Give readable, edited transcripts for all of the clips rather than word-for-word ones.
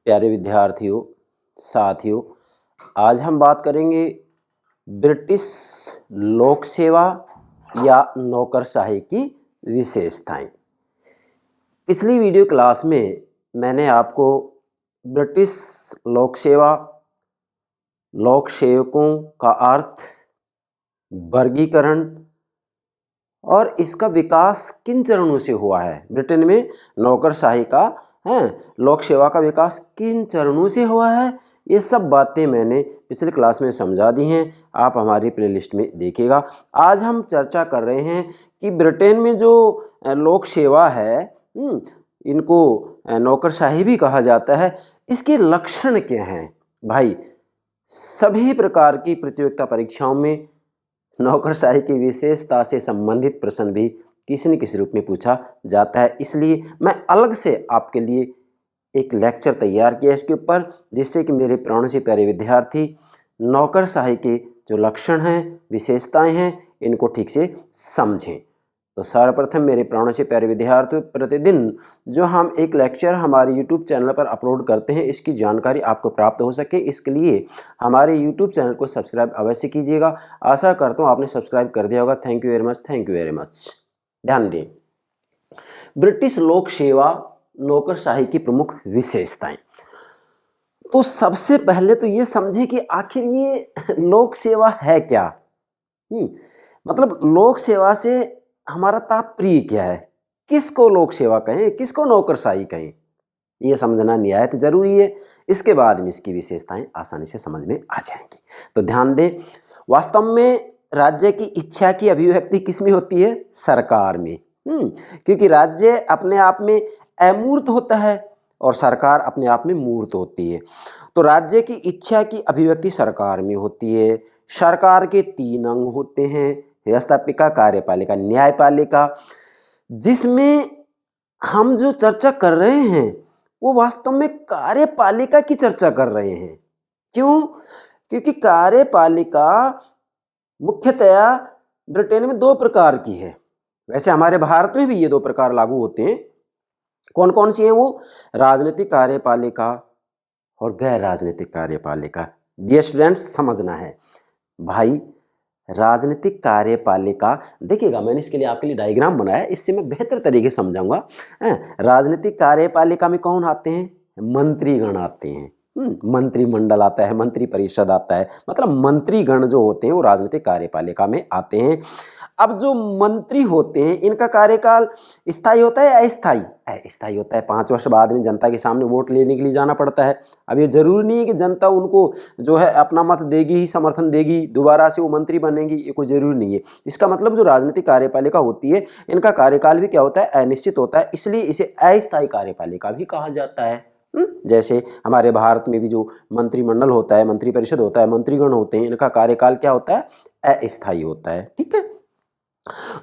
प्यारे विद्यार्थियों, साथियों, आज हम बात करेंगे ब्रिटिश लोक सेवा या नौकरशाही की विशेषताएं। पिछली वीडियो क्लास में मैंने आपको ब्रिटिश लोक सेवा, लोक सेवकों का अर्थ, वर्गीकरण और इसका विकास किन चरणों से हुआ है, ब्रिटेन में नौकरशाही का लोक सेवा का विकास किन चरणों से हुआ है, ये सब बातें मैंने पिछले क्लास में समझा दी हैं। आप हमारी प्लेलिस्ट में देखिएगा। आज हम चर्चा कर रहे हैं कि ब्रिटेन में जो लोक सेवा है, इनको नौकरशाही भी कहा जाता है, इसके लक्षण क्या हैं। भाई, सभी प्रकार की प्रतियोगिता परीक्षाओं में नौकरशाही की विशेषता से संबंधित प्रश्न भी किसी न किसी रूप में पूछा जाता है। इसलिए मैं अलग से आपके लिए एक लेक्चर तैयार किया इसके ऊपर, जिससे कि मेरे प्राणों से प्यारे विद्यार्थी नौकरशाही के जो लक्षण हैं, विशेषताएं हैं, इनको ठीक से समझें। तो सर्वप्रथम मेरे प्राणों से प्यारे विद्यार्थियों, प्रतिदिन जो हम एक लेक्चर हमारे YouTube चैनल पर अपलोड करते हैं, इसकी जानकारी आपको प्राप्त हो सके, इसके लिए हमारे YouTube चैनल को सब्सक्राइब अवश्य कीजिएगा। आशा करता हूँ आपने सब्सक्राइब कर दिया होगा। Thank you very much, thank you very much. ध्यान दें, ब्रिटिश लोक सेवा नौकरशाही की प्रमुख विशेषताएं। तो सबसे पहले तो ये समझे कि आखिर ये लोक सेवा है क्या। मतलब लोक सेवा से हमारा तात्पर्य क्या है, किसको लोक सेवा कहें, किसको नौकरशाही कहें, ये समझना निहायत जरूरी है। इसके बाद में इसकी विशेषताएं आसानी से समझ में आ जाएंगी। तो ध्यान दें, वास्तव में राज्य की इच्छा की अभिव्यक्ति किस में होती है? सरकार में। क्योंकि राज्य अपने आप में अमूर्त होता है और सरकार अपने आप में मूर्त होती है। तो राज्य की इच्छा की अभिव्यक्ति सरकार में होती है। सरकार के 3 अंग होते हैं, व्यवस्थापिका, कार्यपालिका, न्यायपालिका। जिसमें हम जो चर्चा कर रहे हैं वो वास्तव में कार्यपालिका की चर्चा कर रहे हैं। क्यों? क्योंकि कार्यपालिका मुख्यतया ब्रिटेन में 2 प्रकार की है। वैसे हमारे भारत में भी ये 2 प्रकार लागू होते हैं। कौन कौन सी है वो? राजनीतिक कार्यपालिका और गैर राजनीतिक कार्यपालिका। डियर स्टूडेंट्स, समझना है भाई, राजनीतिक कार्यपालिका, देखिएगा मैंने इसके लिए आपके लिए डायग्राम बनाया है, इससे मैं बेहतर तरीके से समझाऊंगा। राजनीतिक कार्यपालिका में कौन आते हैं? मंत्रीगण आते हैं, मंत्रिमंडल आता है, मंत्री परिषद आता है, मतलब मंत्रीगण जो होते हैं वो राजनीतिक कार्यपालिका में आते हैं। अब जो मंत्री होते हैं इनका कार्यकाल स्थायी होता है या अस्थायी? अस्थायी होता है। 5 वर्ष बाद में जनता के सामने वोट लेने के लिए जाना पड़ता है। अब ये जरूरी नहीं है कि जनता उनको जो है अपना मत देगी ही, समर्थन देगी, दोबारा से वो मंत्री बनेंगी, ये कोई जरूरी नहीं है। इसका मतलब जो राजनीतिक कार्यपालिका होती है इनका कार्यकाल भी क्या होता है? अनिश्चित होता है। इसलिए इसे अस्थायी कार्यपालिका भी कहा जाता है। जैसे हमारे भारत में भी जो मंत्रिमंडल होता है, मंत्री परिषद होता है, मंत्रीगण होते हैं, इनका कार्यकाल क्या होता है? अस्थायी होता है। ठीक है।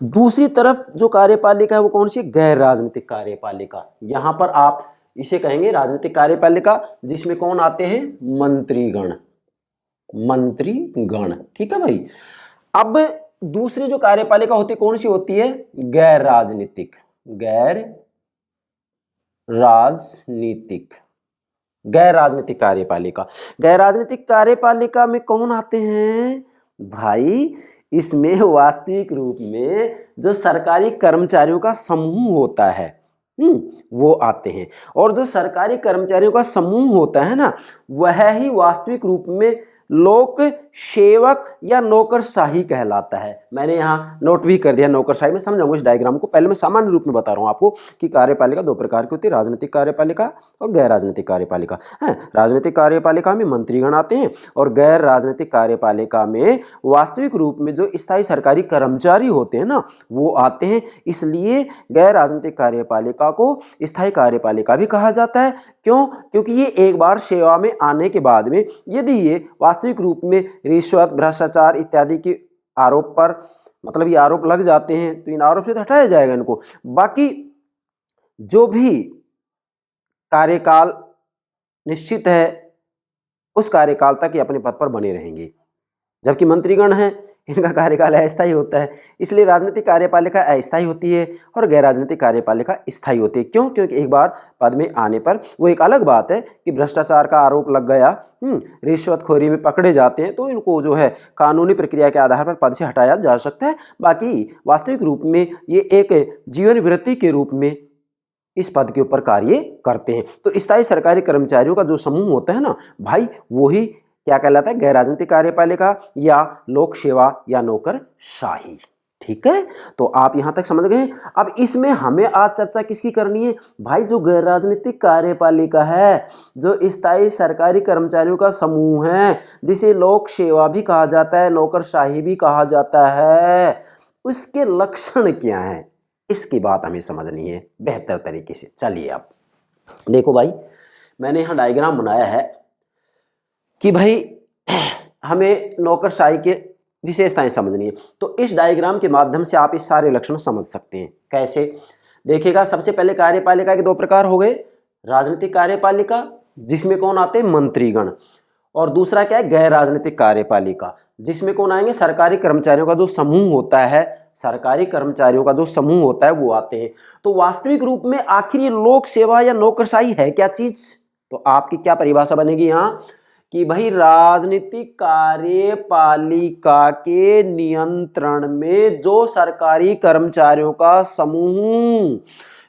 दूसरी तरफ जो कार्यपालिका है वो कौन सी? गैर राजनीतिक कार्यपालिका। यहां पर आप इसे कहेंगे राजनीतिक कार्यपालिका, जिसमें कौन आते हैं? मंत्रीगण, मंत्रीगण। ठीक है भाई। अब दूसरी जो कार्यपालिका होती है कौन सी होती है? गैर राजनीतिक, गैर राजनीतिक, गैर राजनीतिक कार्यपालिका। गैर राजनीतिक कार्यपालिका में कौन आते हैं भाई? इसमें वास्तविक रूप में जो सरकारी कर्मचारियों का समूह होता है वो आते हैं। और जो सरकारी कर्मचारियों का समूह होता है ना, वह ही वास्तविक रूप में लोक सेवक या नौकरशाही कहलाता है। मैंने यहाँ नोट भी कर दिया नौकरशाही में, समझाऊंगा इस डायग्राम को। पहले मैं सामान्य रूप में बता रहा हूँ आपको कि कार्यपालिका 2 प्रकार की होती है, राजनीतिक कार्यपालिका और गैर राजनीतिक कार्यपालिका। राजनीतिक कार्यपालिका में मंत्रीगण आते हैं और गैर राजनीतिक कार्यपालिका में वास्तविक रूप में जो स्थायी सरकारी कर्मचारी होते हैं ना, वो आते हैं। इसलिए गैर राजनीतिक कार्यपालिका को स्थायी कार्यपालिका भी कहा जाता है। क्यों? क्योंकि ये एक बार सेवा में आने के बाद में यदि ये वास्तविक रूप में रिश्वत, भ्रष्टाचार इत्यादि के आरोप पर, मतलब ये आरोप लग जाते हैं, तो इन आरोप से तो हटाया जाएगा इनको। बाकी जो भी कार्यकाल निश्चित है उस कार्यकाल तक ये अपने पद पर बने रहेंगे। जबकि मंत्रीगण हैं इनका कार्यकाल अस्थायी होता है। इसलिए राजनीतिक कार्यपालिका अस्थायी होती है और गैर राजनीतिक कार्यपालिका स्थायी होती है। क्यों? क्योंकि एक बार पद में आने पर वो एक अलग बात है कि भ्रष्टाचार का आरोप लग गया, रिश्वतखोरी में पकड़े जाते हैं तो इनको जो है कानूनी प्रक्रिया के आधार पर पद से हटाया जा सकता है। बाकी वास्तविक रूप में ये एक जीवन वृत्ति के रूप में इस पद के ऊपर कार्य करते हैं। तो स्थायी सरकारी कर्मचारियों का जो समूह होता है ना भाई, वही क्या कहलाता है? गैर राजनीतिक कार्यपालिका या लोक सेवा या नौकरशाही। ठीक है, तो आप यहां तक समझ गए। अब इसमें हमें आज चर्चा किसकी करनी है भाई? जो गैर राजनीतिक कार्यपालिका है, जो स्थायी सरकारी कर्मचारियों का समूह है, जिसे लोक सेवा भी कहा जाता है, नौकरशाही भी कहा जाता है, उसके लक्षण क्या हैं, इसकी बात हमें समझनी है बेहतर तरीके से। चलिए आप देखो भाई, मैंने यहाँ डायग्राम बनाया है कि भाई हमें नौकरशाही के विशेषताएं समझनी है। तो इस डायग्राम के माध्यम से आप इस सारे लक्षण समझ सकते हैं। कैसे? देखिएगा, सबसे पहले कार्यपालिका के दो प्रकार हो गए। राजनीतिक कार्यपालिका जिसमें कौन आते हैं? मंत्रीगण। और दूसरा क्या है? गैर राजनीतिक कार्यपालिका जिसमें कौन आएंगे? सरकारी कर्मचारियों का जो समूह होता है, सरकारी कर्मचारियों का जो समूह होता है वो आते हैं। तो वास्तविक रूप में आखिर ये लोक सेवा या नौकरशाही है क्या चीज? तो आपकी क्या परिभाषा बनेगी यहाँ कि भाई राजनीतिक कार्यपालिका के नियंत्रण में जो सरकारी कर्मचारियों का समूह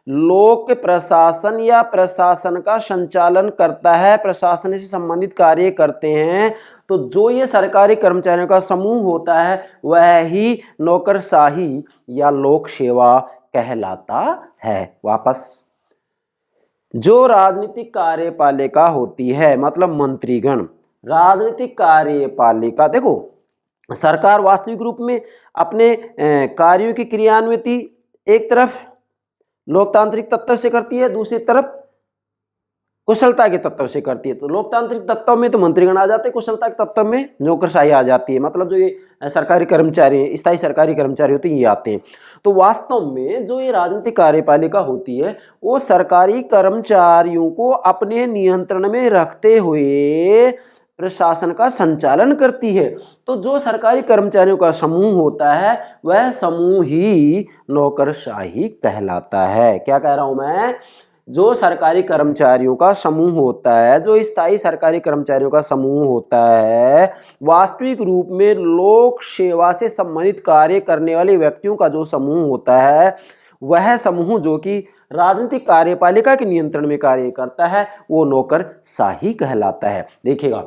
लोक प्रशासन या प्रशासन का संचालन करता है, प्रशासन से संबंधित कार्य करते हैं, तो जो ये सरकारी कर्मचारियों का समूह होता है वह ही नौकरशाही या लोक सेवा कहलाता है। वापस, जो राजनीतिक कार्यपालिका होती है मतलब मंत्रीगण, राजनीतिक कार्यपालिका, देखो सरकार वास्तविक रूप में अपने कार्यों की क्रियान्विति एक तरफ लोकतांत्रिक तत्व से करती है, दूसरी तरफ कुशलता के तत्व से करती है। तो लोकतांत्रिक तत्व में तो मंत्रीगण आ जाते हैं, कुशलता के तत्व में नौकरशाही आ जाती है। मतलब जो ये सरकारी कर्मचारी हैं, स्थायी सरकारी कर्मचारी होते हैं, ये आते हैं। तो वास्तव में जो ये राजनीतिक कार्यपालिका होती है वो सरकारी कर्मचारियों को अपने नियंत्रण में रखते हुए प्रशासन का संचालन करती है। तो जो सरकारी कर्मचारियों का समूह होता है वह समूह ही नौकरशाही कहलाता है। क्या कह रहा हूं मैं? जो सरकारी कर्मचारियों का समूह होता है, जो स्थायी सरकारी कर्मचारियों का समूह होता है, वास्तविक रूप में लोक सेवा से संबंधित कार्य करने वाले व्यक्तियों का जो समूह होता है, वह समूह जो कि राजनीतिक कार्यपालिका के नियंत्रण में कार्य करता है, वो नौकरशाही कहलाता है। देखिएगा,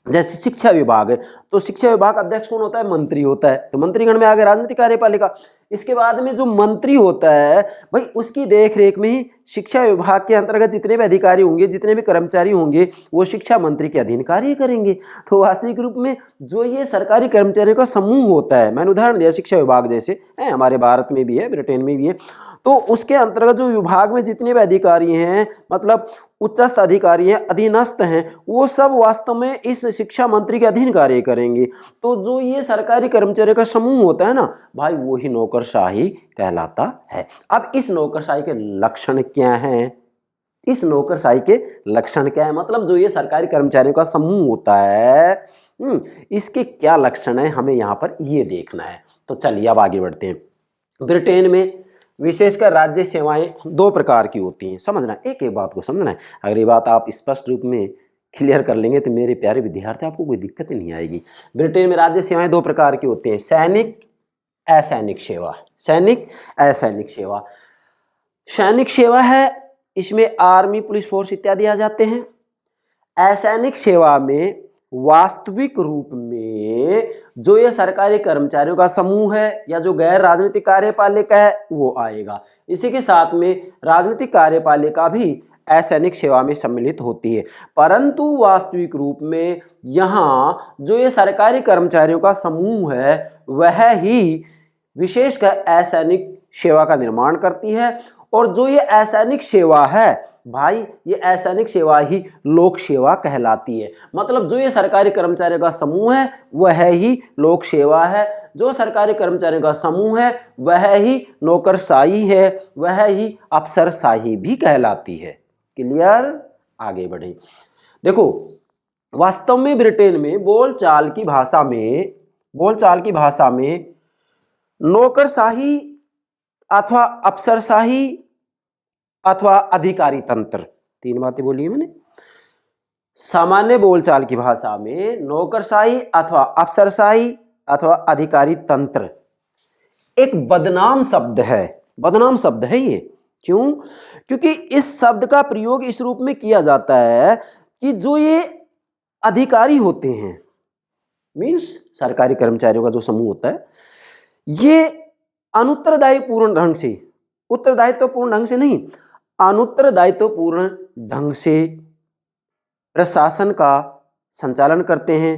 जैसे शिक्षा विभाग है तो शिक्षा विभाग अध्यक्ष कौन होता है? मंत्री होता है। तो मंत्रीगण में आ गया राजनीतिक कार्यपालिका। इसके बाद में जो मंत्री होता है भाई, उसकी देखरेख में ही शिक्षा विभाग के अंतर्गत जितने भी अधिकारी होंगे, जितने भी कर्मचारी होंगे, वो शिक्षा मंत्री के अधीन कार्य करेंगे। तो वास्तविक रूप में जो ये सरकारी कर्मचारियों का समूह होता है, मैंने उदाहरण दिया शिक्षा विभाग जैसे है, हमारे भारत में भी है, ब्रिटेन में भी है, तो उसके अंतर्गत जो विभाग में जितने भी अधिकारी हैं, मतलब उच्चस्थ अधिकारी हैं, अधीनस्थ हैं, वो सब वास्तव में इस शिक्षा मंत्री के अधीन कार्य करेंगे। तो जो ये सरकारी कर्मचारियों का समूह होता है ना भाई, वो ही नौकरशाही कहलाता है। अब इस नौकरशाही के लक्षण क्या हैं? इस नौकरशाही के लक्षण क्या है? मतलब जो ये सरकारी कर्मचारियों का समूह होता है, इसके क्या लक्षण है, हमें यहाँ पर ये देखना है। तो चलिए अब आगे बढ़ते हैं। ब्रिटेन में विशेषकर राज्य सेवाएं दो प्रकार की होती हैं। समझना, एक एक बात को समझना है। अगर ये बात आप स्पष्ट रूप में क्लियर कर लेंगे तो मेरे प्यारे विद्यार्थी आपको कोई दिक्कत नहीं आएगी। ब्रिटेन में राज्य सेवाएं दो प्रकार की होती हैं, सैनिक, असैनिक सेवा। सैनिक, असैनिक सेवा। सैनिक सेवा है, इसमें आर्मी, पुलिस फोर्स इत्यादि आ जाते हैं। असैनिक सेवा में वास्तविक रूप में जो ये सरकारी कर्मचारियों का समूह है या जो गैर राजनीतिक कार्यपालिका है वो आएगा। इसी के साथ में राजनीतिक कार्यपालिका भी असैनिक सेवा में सम्मिलित होती है। परंतु वास्तविक रूप में यहाँ जो ये सरकारी कर्मचारियों का समूह है वह ही विशेषकर असैनिक सेवा का निर्माण करती है। और जो ये असैनिक सेवा है भाई, ये असैनिक सेवा ही लोक सेवा कहलाती है। मतलब जो ये सरकारी कर्मचारियों का समूह है वह ही लोक सेवा है, जो सरकारी कर्मचारियों का समूह है वह ही नौकरशाही है, वह ही अफसरशाही भी कहलाती है। क्लियर? आगे बढ़े। देखो, वास्तव में ब्रिटेन में बोलचाल की भाषा में बोलचाल की भाषा में नौकरशाही अथवा अफसरशाही अथवा अधिकारी तंत्र, तीन बातें बोली मैंने। सामान्य बोलचाल की भाषा में नौकरशाही अथवा अफसरशाही अथवा अधिकारी तंत्र एक बदनाम शब्द है, बदनाम शब्द है ये। क्यों? क्योंकि इस शब्द का प्रयोग इस रूप में किया जाता है कि जो ये अधिकारी होते हैं, मीन्स सरकारी कर्मचारियों का जो समूह होता है, ये अनुत्तरदायीपूर्ण ढंग से, उत्तरदायित्वपूर्ण ढंग से नहीं, अनुत्तरदायित्वपूर्ण ढंग से प्रशासन का संचालन करते हैं,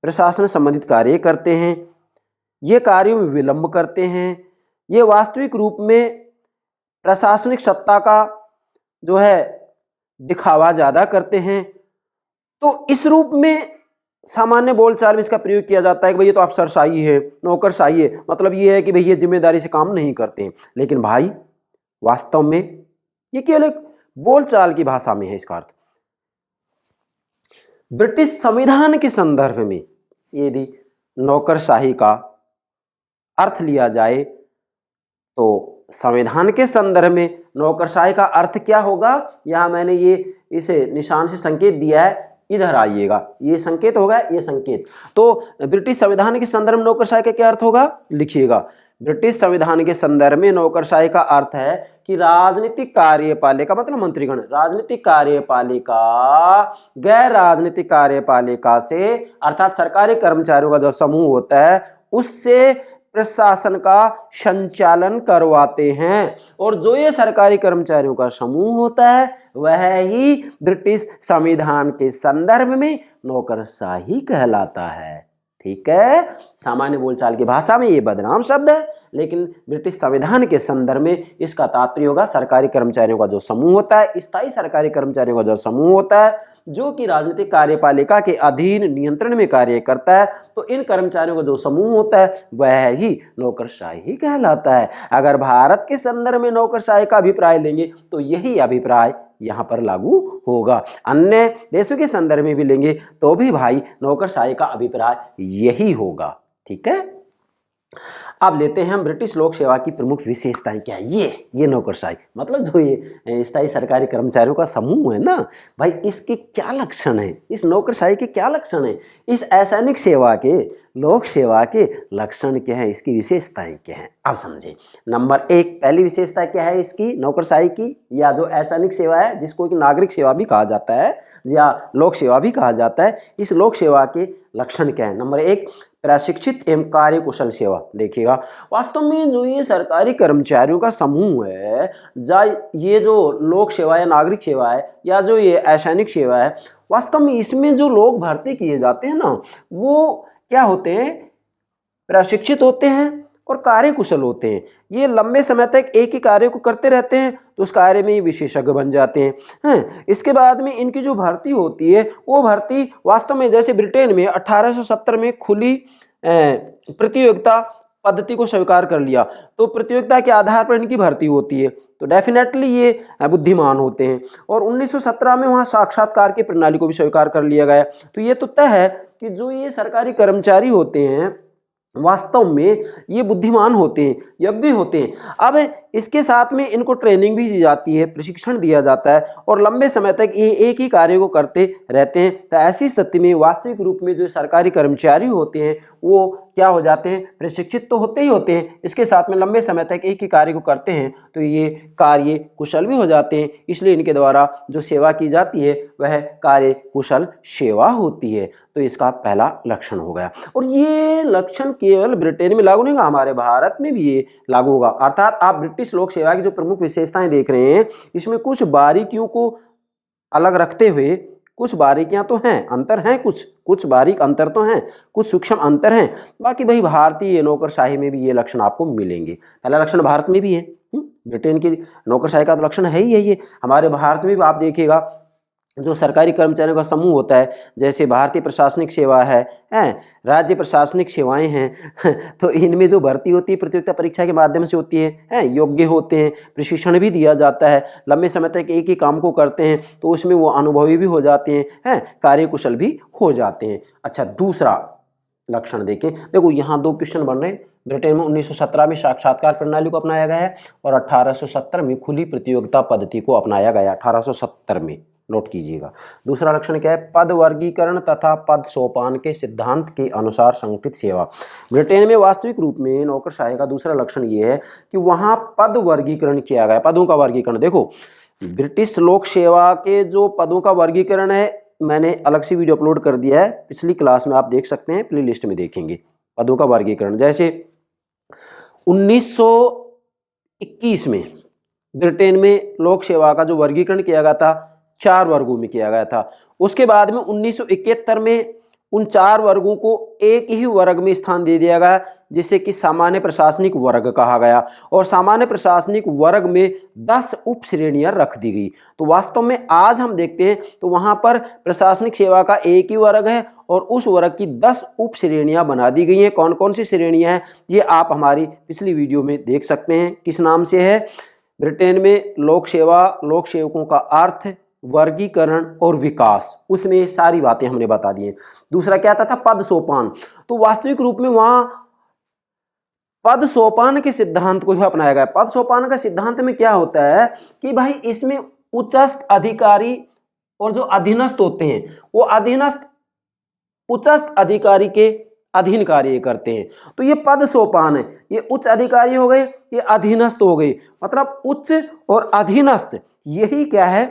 प्रशासन संबंधित कार्य करते हैं, ये कार्यों में विलंब करते हैं, ये वास्तविक रूप में प्रशासनिक सत्ता का जो है दिखावा ज़्यादा करते हैं। तो इस रूप में सामान्य बोलचाल में इसका प्रयोग किया जाता है कि भाई ये तो अफसरशाही है, नौकरशाही है, मतलब ये है कि भाई ये जिम्मेदारी से काम नहीं करते हैं। लेकिन भाई वास्तव में ये केवल एक बोलचाल की भाषा में है इसका अर्थ। ब्रिटिश संविधान के संदर्भ में यदि नौकरशाही का अर्थ लिया जाए तो संविधान के संदर्भ में नौकरशाही का अर्थ क्या होगा, यहां मैंने ये इसे निशान से संकेत दिया है, इधर आइएगा, ये संकेत होगा, ये संकेत। तो ब्रिटिश संविधान के संदर्भ में नौकरशाही का क्या अर्थ होगा, लिखिएगा। ब्रिटिश संविधान के संदर्भ में नौकरशाही का अर्थ है कि राजनीतिक कार्यपालिका मतलब मंत्रीगण, राजनीतिक कार्यपालिका गैर राजनीतिक कार्यपालिका से अर्थात सरकारी कर्मचारियों का जो समूह होता है उससे प्रशासन का संचालन करवाते हैं। और जो ये सरकारी कर्मचारियों का समूह होता है वह ही ब्रिटिश संविधान के संदर्भ में नौकरशाही कहलाता है। ठीक है, सामान्य बोलचाल की भाषा में ये बदनाम शब्द है, लेकिन ब्रिटिश संविधान के संदर्भ में इसका तात्पर्य होगा सरकारी कर्मचारियों का जो समूह होता है, स्थायी सरकारी कर्मचारियों का जो समूह होता है जो कि राजनीतिक कार्यपालिका के अधीन नियंत्रण में कार्य करता है, तो इन कर्मचारियों का जो समूह होता है वह ही नौकरशाही कहलाता है। अगर भारत के संदर्भ में नौकरशाही का अभिप्राय लेंगे तो यही अभिप्राय यहाँ पर लागू होगा। अन्य देशों के संदर्भ में भी लेंगे तो भी भाई नौकरशाही का अभिप्राय यही होगा। ठीक है, अब लेते हैं हम ब्रिटिश लोक सेवा की प्रमुख विशेषताएं क्या है। ये नौकरशाही मतलब जो ये स्थायी सरकारी कर्मचारियों का समूह है ना भाई, इसके क्या लक्षण है, इस नौकरशाही के क्या लक्षण है, इस असैनिक सेवा के, लोक सेवा के लक्षण क्या है, इसकी विशेषताएं क्या है, अब समझें। नंबर एक, पहली विशेषता क्या है इसकी नौकरशाही की, या जो असैनिक सेवा है जिसको कि नागरिक सेवा भी कहा जाता है या लोक सेवा भी कहा जाता है, इस लोक सेवा के लक्षण क्या है। नंबर एक, प्रशिक्षित एवं कार्यकुशल सेवा। देखिएगा वास्तव में जो ये सरकारी कर्मचारियों का समूह है, ये जो लोक सेवा है, नागरिक सेवा है या जो ये असैनिक सेवा है, वास्तव में इसमें जो लोग भर्ती किए जाते हैं ना वो क्या होते हैं, प्रशिक्षित होते हैं और कार्यकुशल होते हैं। ये लंबे समय तक एक ही कार्य को करते रहते हैं तो उस कार्य में विशेषज्ञ बन जाते हैं। इसके बाद में इनकी जो भर्ती होती है वो भर्ती वास्तव में जैसे ब्रिटेन में 1870 में खुली प्रतियोगिता पद्धति को स्वीकार कर लिया, तो प्रतियोगिता के आधार पर इनकी भर्ती होती है, तो डेफिनेटली ये बुद्धिमान होते हैं। और 1917 में वहाँ साक्षात्कार की प्रणाली को भी स्वीकार कर लिया गया। तो ये तो तय है कि जो ये सरकारी कर्मचारी होते हैं वास्तव में ये बुद्धिमान होते हैं, योग्य होते हैं। अब इसके साथ में इनको ट्रेनिंग भी दी जाती है, प्रशिक्षण दिया जाता है और लंबे समय तक ये एक ही कार्य को करते रहते हैं। तो ऐसी स्थिति में वास्तविक रूप में जो सरकारी कर्मचारी होते हैं वो क्या हो जाते हैं, प्रशिक्षित तो होते ही होते हैं, इसके साथ में लंबे समय तक एक ही कार्य को करते हैं तो ये कार्य कुशल भी हो जाते हैं। इसलिए इनके द्वारा जो सेवा की जाती है वह कार्य कुशल सेवा होती है। तो इसका पहला लक्षण हो गया। और ये लक्षण केवल ब्रिटेन में लागू नहीं होगा, हमारे भारत में भी ये लागू होगा। अर्थात आप ब्रिटिश लोक सेवा की जो प्रमुख विशेषताएं देख रहे हैं इसमें कुछ बारीकियों को अलग रखते हुए कुछ बारीकियां तो हैं, अंतर हैं, कुछ बारीक अंतर तो हैं, कुछ सूक्ष्म अंतर हैं। बाकी भाई भारतीय नौकरशाही में भी ये लक्षण आपको मिलेंगे। पहला लक्षण भारत में भी है, ब्रिटेन की नौकरशाही का तो लक्षण है ही है ये। हमारे भारत में भी आप देखिएगा जो सरकारी कर्मचारियों का समूह होता है, जैसे भारतीय प्रशासनिक सेवा है, राज्य प्रशासनिक सेवाएं हैं तो इनमें जो भर्ती होती है प्रतियोगिता परीक्षा के माध्यम से होती है, योग्य होते हैं, प्रशिक्षण भी दिया जाता है, लंबे समय तक एक ही काम को करते हैं तो उसमें वो अनुभवी भी हो जाते हैं, कार्यकुशल भी हो जाते हैं। अच्छा, दूसरा लक्षण देखें। देखो यहाँ 2 क्वेश्चन बन रहे हैं। ब्रिटेन में 1917 में साक्षात्कार प्रणाली को अपनाया गया है और 1870 में खुली प्रतियोगिता पद्धति को अपनाया गया। 1870 में, नोट कीजिएगा। दूसरा लक्षण क्या है? पद वर्गीकरण तथा पद सोपान के सिद्धांत के अनुसार संगठित सेवा। ब्रिटेन में वास्तविक रूप में नौकरशाही का दूसरा लक्षण ये है कि वहाँ पद वर्गीकरण किया गया, पदों का वर्गीकरण। देखो ब्रिटिश लोक सेवा के जो पदों का वर्गीकरण है, मैंने अलग से वीडियो अपलोड कर दिया है, पिछली क्लास में आप देख सकते हैं, प्ले लिस्ट में देखेंगे पदों का वर्गीकरण। जैसे 1921 में ब्रिटेन में लोक सेवा का जो वर्गीकरण किया गया था 4 वर्गों में किया गया था। उसके बाद में 1971 में उन 4 वर्गों को एक ही वर्ग में स्थान दे दिया गया, जिसे कि सामान्य प्रशासनिक वर्ग कहा गया, और सामान्य प्रशासनिक वर्ग में 10 उप श्रेणियां रख दी गई। तो वास्तव में आज हम देखते हैं तो वहां पर प्रशासनिक सेवा का एक ही वर्ग है और उस वर्ग की 10 उप श्रेणियां बना दी गई हैं। कौन कौन सी श्रेणियां हैं ये आप हमारी पिछली वीडियो में देख सकते हैं। किस नाम से है? ब्रिटेन में लोक सेवा, लोक सेवकों का अर्थ, वर्गीकरण और विकास, उसमें सारी बातें हमने बता दी हैं। दूसरा क्या आता था? पद सोपान। तो वास्तविक रूप में वहां पद सोपान के सिद्धांत को भी अपनाया गया। पद सोपान का सिद्धांत में क्या होता है कि भाई इसमें उच्चस्थ अधिकारी और जो अधीनस्थ होते हैं वो अधीनस्थ उच्चस्थ अधिकारी के अधीन कार्य करते हैं। तो ये पद सोपान है, ये उच्च अधिकारी हो गए, ये अधीनस्थ हो गए, मतलब उच्च और अधीनस्थ, यही क्या है?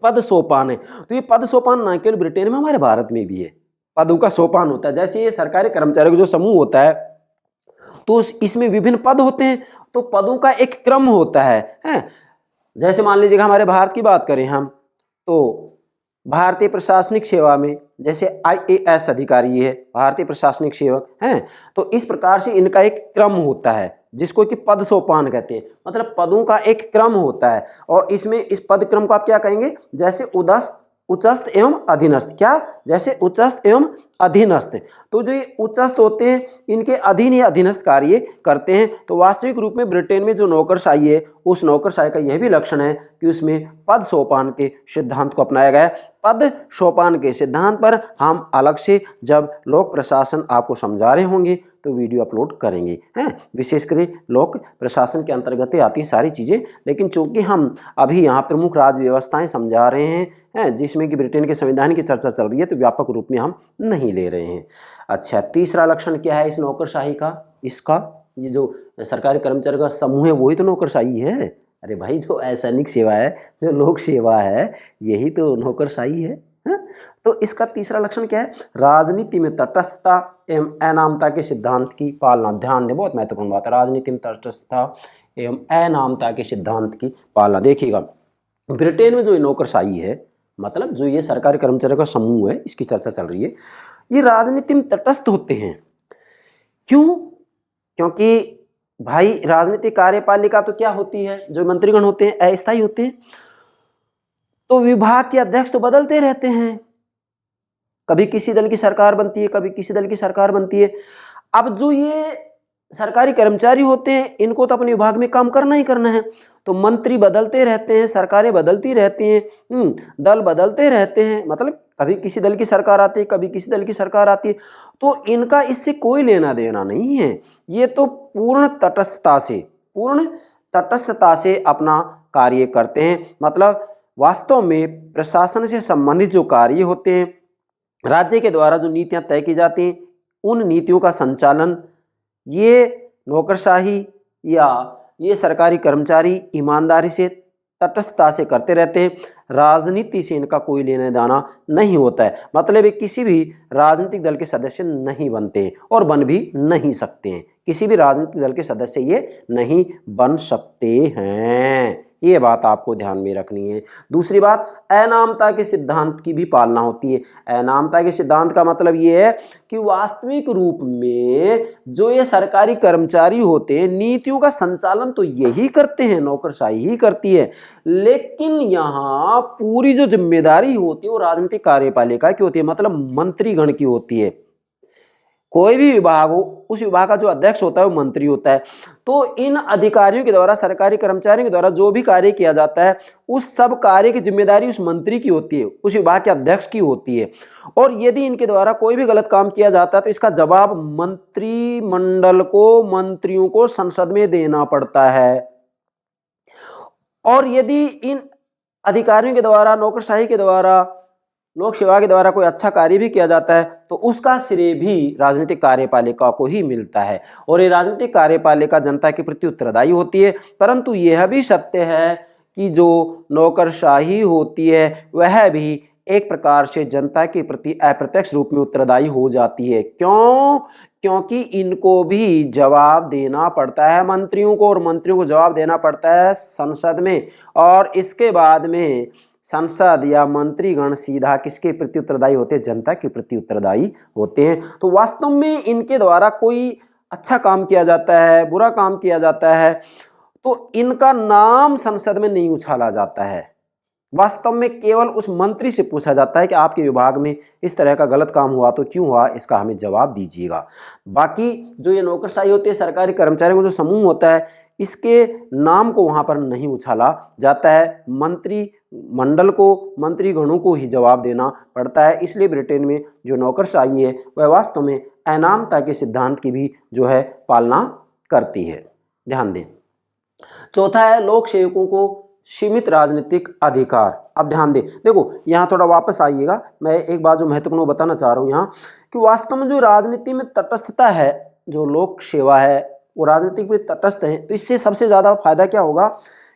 पद सोपान है। तो ये पद सोपान ना केवल ब्रिटेन में, हमारे भारत में भी है, पदों का सोपान होता है। जैसे ये सरकारी कर्मचारियों का जो समूह होता है तो इसमें विभिन्न पद होते हैं, तो पदों का एक क्रम होता है। जैसे मान लीजिएगा हमारे भारत की बात करें हम, तो भारतीय प्रशासनिक सेवा में जैसे IAS अधिकारी है, भारतीय प्रशासनिक सेवक हैं, तो इस प्रकार से इनका एक क्रम होता है जिसको कि पद सोपान कहते हैं, मतलब पदों का एक क्रम होता है। और इसमें इस पद क्रम को आप क्या कहेंगे? जैसे उच्चस्थ एवं अधीनस्थ। क्या? जैसे उच्चस्थ एवं अधीनस्थ। तो जो ये उच्चस्थ होते हैं इनके अधीन या अधीनस्थ कार्य करते हैं। तो वास्तविक रूप में ब्रिटेन में जो नौकरशाही है उस नौकरशाही का यह भी लक्षण है कि उसमें पद सोपान के सिद्धांत को अपनाया गया है। पद सोपान के सिद्धांत पर हम अलग से जब लोक प्रशासन आपको समझा रहे होंगे तो वीडियो अपलोड करेंगे हैं। विशेषकर लोक प्रशासन के अंतर्गत आती हैं सारी चीज़ें, लेकिन चूंकि हम अभी यहाँ प्रमुख राज्य व्यवस्थाएं समझा रहे हैं जिसमें कि ब्रिटेन के संविधान की चर्चा चल रही है, तो व्यापक रूप में हम नहीं ले रहे हैं। अच्छा, तीसरा लक्षण क्या है इस नौकरशाही का? इसका ये जो सरकारी कर्मचारियों का समूह है वही तो नौकरशाही है। अरे भाई, जो असैनिक सेवा है, जो लोक सेवा है, यही तो नौकरशाही है। तो इसका तीसरा लक्षण क्या है? राजनीति में तटस्थता एवं अनामता के सिद्धांत की पालना। ध्यान दें, बहुत महत्वपूर्ण बात है, राजनीति में तटस्थता एवं अनामता के सिद्धांत की पालना। देखिएगा ब्रिटेन में जो नौकरशाही है, मतलब जो ये सरकारी कर्मचारियों का समूह है, इसकी चर्चा चल रही है, ये राजनीति में तटस्थ होते हैं। क्यों? क्योंकि भाई राजनीतिक कार्यपालिका तो क्या होती है? जो मंत्रीगण होते हैं अस्थायी होते हैं, तो विभाग के अध्यक्ष तो बदलते रहते हैं, कभी किसी दल की सरकार बनती है, कभी किसी दल की सरकार बनती है। अब जो ये सरकारी कर्मचारी होते हैं इनको तो अपने विभाग में काम करना ही करना है, तो मंत्री बदलते रहते हैं, सरकारें बदलती रहती हैं, दल बदलते रहते हैं, मतलब कभी किसी दल की सरकार आती है, कभी किसी दल की सरकार आती है, तो इनका इससे कोई लेना देना नहीं है। ये तो पूर्ण तटस्थता से अपना कार्य करते हैं। मतलब वास्तव में प्रशासन से संबंधित जो कार्य होते हैं, राज्य के द्वारा जो नीतियां तय की जाती हैं, उन नीतियों का संचालन ये नौकरशाही या ये सरकारी कर्मचारी ईमानदारी से, तटस्थता से करते रहते हैं। राजनीति से इनका कोई लेना देना नहीं होता है, मतलब ये किसी भी राजनीतिक दल के सदस्य नहीं बनते हैं और बन भी नहीं सकते हैं। किसी भी राजनीतिक दल के सदस्य ये नहीं बन सकते हैं, ये बात आपको ध्यान में रखनी है। दूसरी बात, अनामता के सिद्धांत की भी पालना होती है। अनामता के सिद्धांत का मतलब ये है कि वास्तविक रूप में जो ये सरकारी कर्मचारी होते हैं नीतियों का संचालन तो यही करते हैं, नौकरशाही ही करती है, लेकिन यहाँ पूरी जो जिम्मेदारी होती है वो राजनीतिक कार्यपालिका की होती है, मतलब मंत्रीगण की होती है। कोई भी विभाग हो, उस विभाग का जो अध्यक्ष होता है वो मंत्री होता है। तो इन अधिकारियों के द्वारा, सरकारी कर्मचारियों के द्वारा जो भी कार्य किया जाता है, उस सब कार्य की जिम्मेदारी उस मंत्री की होती है, उस विभाग के अध्यक्ष की होती है। और यदि इनके द्वारा कोई भी गलत काम किया जाता है तो इसका जवाब मंत्रिमंडल को, मंत्रियों को संसद में देना पड़ता है। और यदि इन अधिकारियों के द्वारा, नौकरशाही के द्वारा, लोक सेवा के द्वारा कोई अच्छा कार्य भी किया जाता है तो उसका श्रेय भी राजनीतिक कार्यपालिका को ही मिलता है। और ये राजनीतिक कार्यपालिका जनता के प्रति उत्तरदायी होती है। परंतु यह भी सत्य है कि जो नौकरशाही होती है वह भी एक प्रकार से जनता के प्रति अप्रत्यक्ष रूप में उत्तरदायी हो जाती है। क्यों? क्योंकि इनको भी जवाब देना पड़ता है मंत्रियों को, और मंत्रियों को जवाब देना पड़ता है संसद में। और इसके बाद में संसद या मंत्रीगण सीधा किसके प्रति उत्तरदायी होते हैं? जनता के प्रति उत्तरदायी होते हैं। तो वास्तव में इनके द्वारा कोई अच्छा काम किया जाता है, बुरा काम किया जाता है, तो इनका नाम संसद में नहीं उछाला जाता है। वास्तव में केवल उस मंत्री से पूछा जाता है कि आपके विभाग में इस तरह का गलत काम हुआ तो क्यों हुआ, इसका हमें जवाब दीजिएगा। बाकी जो ये नौकरशाही होती है, सरकारी कर्मचारियों का जो समूह होता है, इसके नाम को वहाँ पर नहीं उछाला जाता है। मंत्री मंडल को, मंत्रीगणों को ही जवाब देना पड़ता है। इसलिए ब्रिटेन में जो नौकरशाही है वह वास्तव में अनामता के सिद्धांत की भी जो है पालना करती है। ध्यान दें। चौथा है लोक सेवकों को सीमित राजनीतिक अधिकार। अब ध्यान दें, देखो यहाँ थोड़ा वापस आइएगा, मैं एक बात जो महत्वपूर्ण बताना चाह रहा हूँ यहाँ कि वास्तव में जो राजनीति में तटस्थता है, जो लोक सेवा है वो राजनीतिक में तटस्थ है। तो इससे सबसे ज़्यादा फायदा क्या होगा